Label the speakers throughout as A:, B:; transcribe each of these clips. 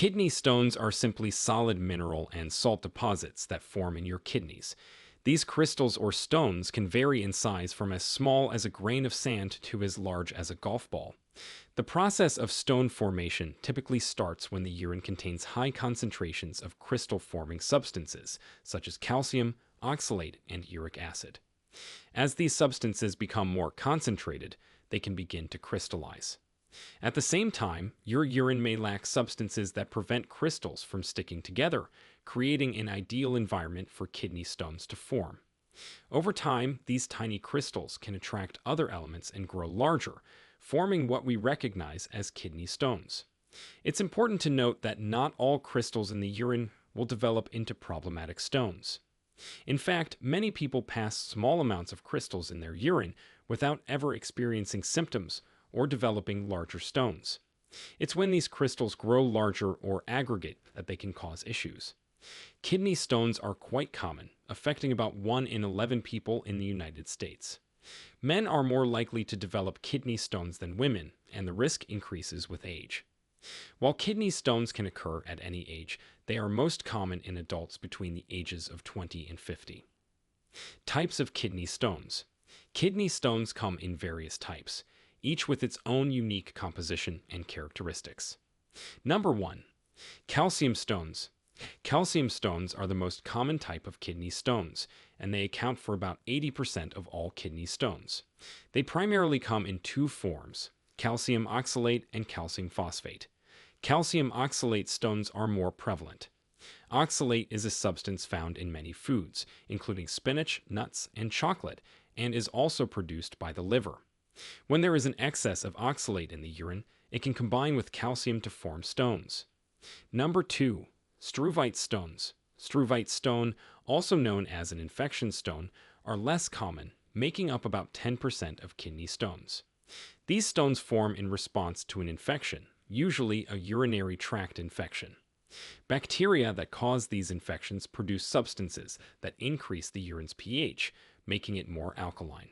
A: Kidney stones are simply solid mineral and salt deposits that form in your kidneys. These crystals or stones can vary in size from as small as a grain of sand to as large as a golf ball. The process of stone formation typically starts when the urine contains high concentrations of crystal-forming substances, such as calcium, oxalate, and uric acid. As these substances become more concentrated, they can begin to crystallize. At the same time, your urine may lack substances that prevent crystals from sticking together, creating an ideal environment for kidney stones to form. Over time, these tiny crystals can attract other elements and grow larger, forming what we recognize as kidney stones. It's important to note that not all crystals in the urine will develop into problematic stones. In fact, many people pass small amounts of crystals in their urine without ever experiencing symptoms or developing larger stones. It's when these crystals grow larger or aggregate that they can cause issues. Kidney stones are quite common, affecting about 1 in 11 people in the United States. Men are more likely to develop kidney stones than women, and the risk increases with age. While kidney stones can occur at any age, they are most common in adults between the ages of 20 and 50. Types of kidney stones. Kidney stones come in various types, each with its own unique composition and characteristics. Number 1. Calcium stones. Calcium stones are the most common type of kidney stones, and they account for about 80% of all kidney stones. They primarily come in two forms: calcium oxalate and calcium phosphate. Calcium oxalate stones are more prevalent. Oxalate is a substance found in many foods, including spinach, nuts, and chocolate, and is also produced by the liver. When there is an excess of oxalate in the urine, it can combine with calcium to form stones. Number 2. Struvite stones. Struvite stone, also known as an infection stone, are less common, making up about 10% of kidney stones. These stones form in response to an infection, usually a urinary tract infection. Bacteria that cause these infections produce substances that increase the urine's pH, making it more alkaline.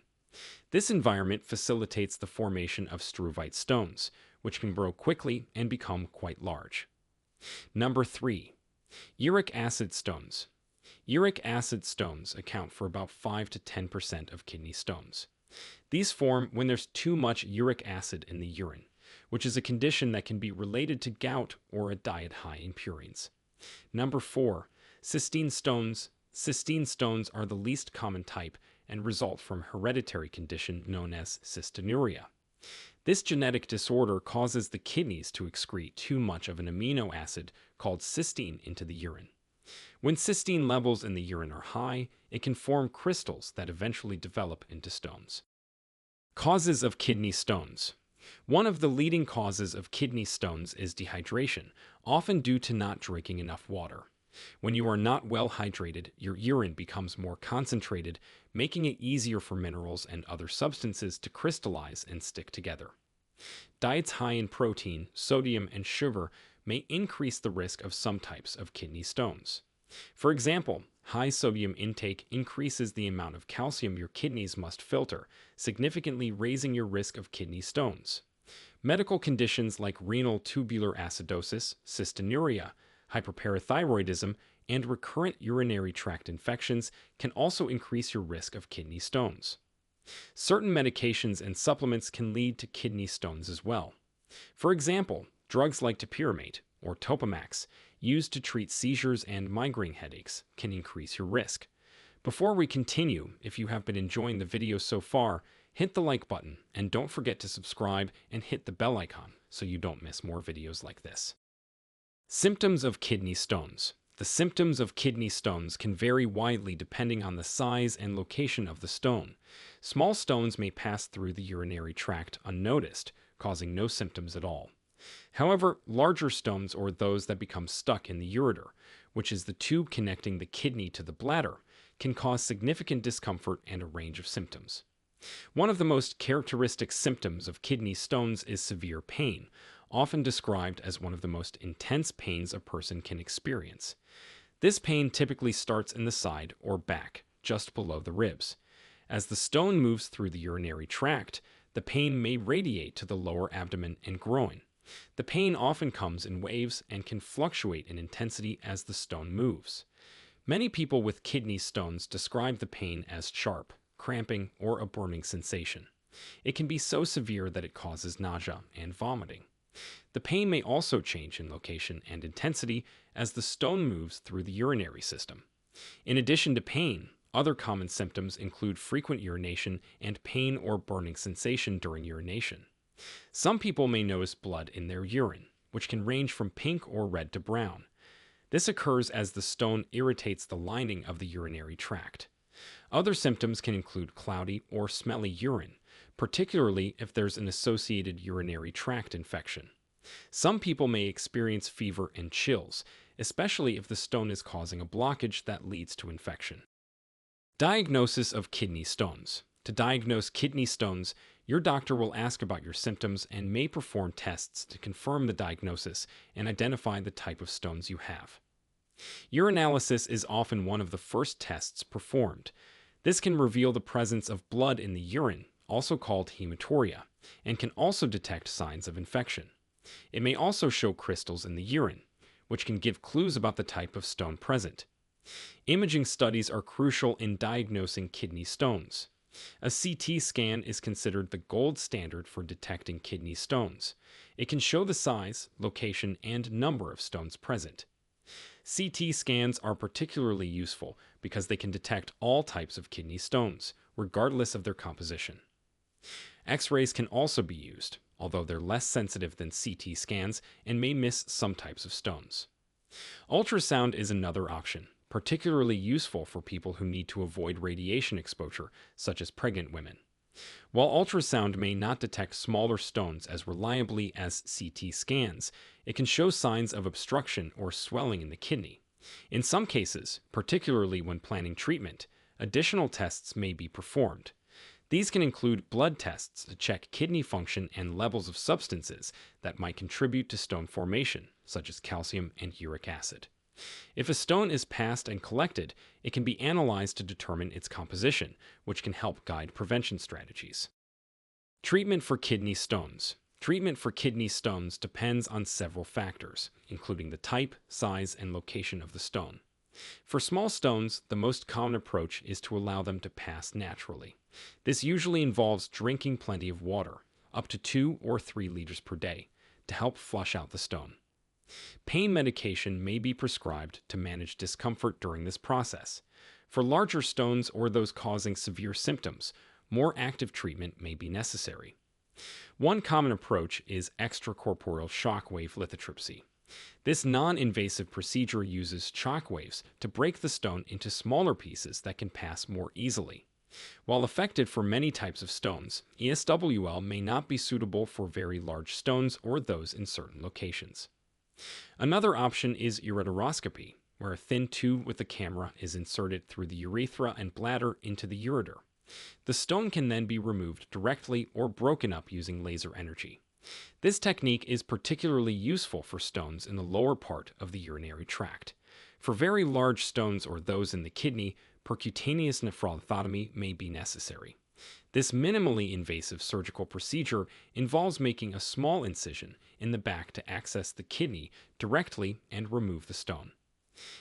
A: This environment facilitates the formation of struvite stones, which can grow quickly and become quite large. Number 3. Uric acid stones. Uric acid stones account for about 5 to 10% of kidney stones. These form when there's too much uric acid in the urine, which is a condition that can be related to gout or a diet high in purines. Number 4. Cystine stones. Cystine stones are the least common type and result from a hereditary condition known as cystinuria. This genetic disorder causes the kidneys to excrete too much of an amino acid called cystine into the urine. When cystine levels in the urine are high, it can form crystals that eventually develop into stones. Causes of kidney stones. One of the leading causes of kidney stones is dehydration, often due to not drinking enough water. When you are not well hydrated, your urine becomes more concentrated, making it easier for minerals and other substances to crystallize and stick together. Diets high in protein, sodium, and sugar may increase the risk of some types of kidney stones. For example, high sodium intake increases the amount of calcium your kidneys must filter, significantly raising your risk of kidney stones. Medical conditions like renal tubular acidosis, cystinuria, hyperparathyroidism, and recurrent urinary tract infections can also increase your risk of kidney stones. Certain medications and supplements can lead to kidney stones as well. For example, drugs like topiramate or Topamax, used to treat seizures and migraine headaches, can increase your risk. Before we continue, if you have been enjoying the video so far, hit the like button and don't forget to subscribe and hit the bell icon so you don't miss more videos like this. Symptoms of kidney stones. The symptoms of kidney stones can vary widely depending on the size and location of the stone. Small stones may pass through the urinary tract unnoticed, causing no symptoms at all. However, larger stones, or those that become stuck in the ureter, which is the tube connecting the kidney to the bladder, can cause significant discomfort and a range of symptoms. One of the most characteristic symptoms of kidney stones is severe pain, often described as one of the most intense pains a person can experience. This pain typically starts in the side or back, just below the ribs. As the stone moves through the urinary tract, the pain may radiate to the lower abdomen and groin. The pain often comes in waves and can fluctuate in intensity as the stone moves. Many people with kidney stones describe the pain as sharp, cramping, or a burning sensation. It can be so severe that it causes nausea and vomiting. The pain may also change in location and intensity as the stone moves through the urinary system. In addition to pain, other common symptoms include frequent urination and pain or burning sensation during urination. Some people may notice blood in their urine, which can range from pink or red to brown. This occurs as the stone irritates the lining of the urinary tract. Other symptoms can include cloudy or smelly urine, particularly if there's an associated urinary tract infection. Some people may experience fever and chills, especially if the stone is causing a blockage that leads to infection. Diagnosis of kidney stones. To diagnose kidney stones, your doctor will ask about your symptoms and may perform tests to confirm the diagnosis and identify the type of stones you have. Urinalysis is often one of the first tests performed. This can reveal the presence of blood in the urine, also called hematuria, and can also detect signs of infection. It may also show crystals in the urine, which can give clues about the type of stone present. Imaging studies are crucial in diagnosing kidney stones. A CT scan is considered the gold standard for detecting kidney stones. It can show the size, location, and number of stones present. CT scans are particularly useful because they can detect all types of kidney stones, regardless of their composition. X-rays can also be used, although they're less sensitive than CT scans and may miss some types of stones. Ultrasound is another option, particularly useful for people who need to avoid radiation exposure, such as pregnant women. While ultrasound may not detect smaller stones as reliably as CT scans, it can show signs of obstruction or swelling in the kidney. In some cases, particularly when planning treatment, additional tests may be performed. These can include blood tests to check kidney function and levels of substances that might contribute to stone formation, such as calcium and uric acid. If a stone is passed and collected, it can be analyzed to determine its composition, which can help guide prevention strategies. Treatment for kidney stones. Treatment for kidney stones depends on several factors, including the type, size, and location of the stone. For small stones, the most common approach is to allow them to pass naturally. This usually involves drinking plenty of water, up to 2 or 3 liters per day, to help flush out the stone. Pain medication may be prescribed to manage discomfort during this process. For larger stones or those causing severe symptoms, more active treatment may be necessary. One common approach is extracorporeal shockwave lithotripsy. This non-invasive procedure uses shock waves to break the stone into smaller pieces that can pass more easily. While effective for many types of stones, ESWL may not be suitable for very large stones or those in certain locations. Another option is ureteroscopy, where a thin tube with a camera is inserted through the urethra and bladder into the ureter. The stone can then be removed directly or broken up using laser energy. This technique is particularly useful for stones in the lower part of the urinary tract. For very large stones or those in the kidney, percutaneous nephrolithotomy may be necessary. This minimally invasive surgical procedure involves making a small incision in the back to access the kidney directly and remove the stone.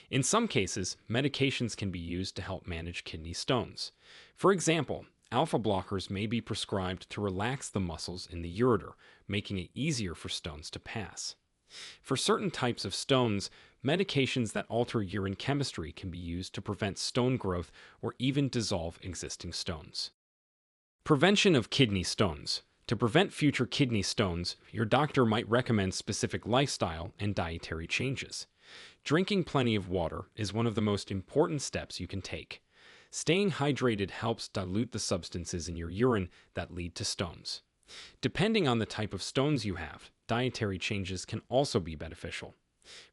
A: In some cases, medications can be used to help manage kidney stones. For example, alpha blockers may be prescribed to relax the muscles in the ureter, making it easier for stones to pass. For certain types of stones, medications that alter urine chemistry can be used to prevent stone growth or even dissolve existing stones. Prevention of kidney stones. To prevent future kidney stones, your doctor might recommend specific lifestyle and dietary changes. Drinking plenty of water is one of the most important steps you can take. Staying hydrated helps dilute the substances in your urine that lead to stones. Depending on the type of stones you have, dietary changes can also be beneficial.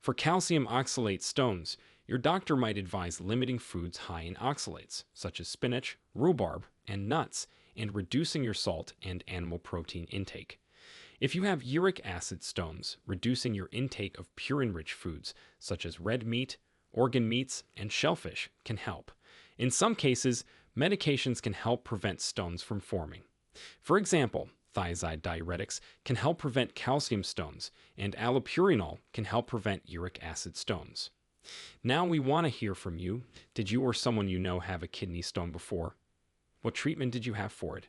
A: For calcium oxalate stones, your doctor might advise limiting foods high in oxalates, such as spinach, rhubarb, and nuts, and reducing your salt and animal protein intake. If you have uric acid stones, reducing your intake of purine-rich foods, such as red meat, organ meats, and shellfish, can help. In some cases, medications can help prevent stones from forming. For example, thiazide diuretics can help prevent calcium stones, and allopurinol can help prevent uric acid stones. Now we want to hear from you. Did you or someone you know have a kidney stone before? What treatment did you have for it?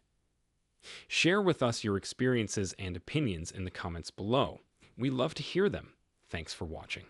A: Share with us your experiences and opinions in the comments below. We love to hear them. Thanks for watching.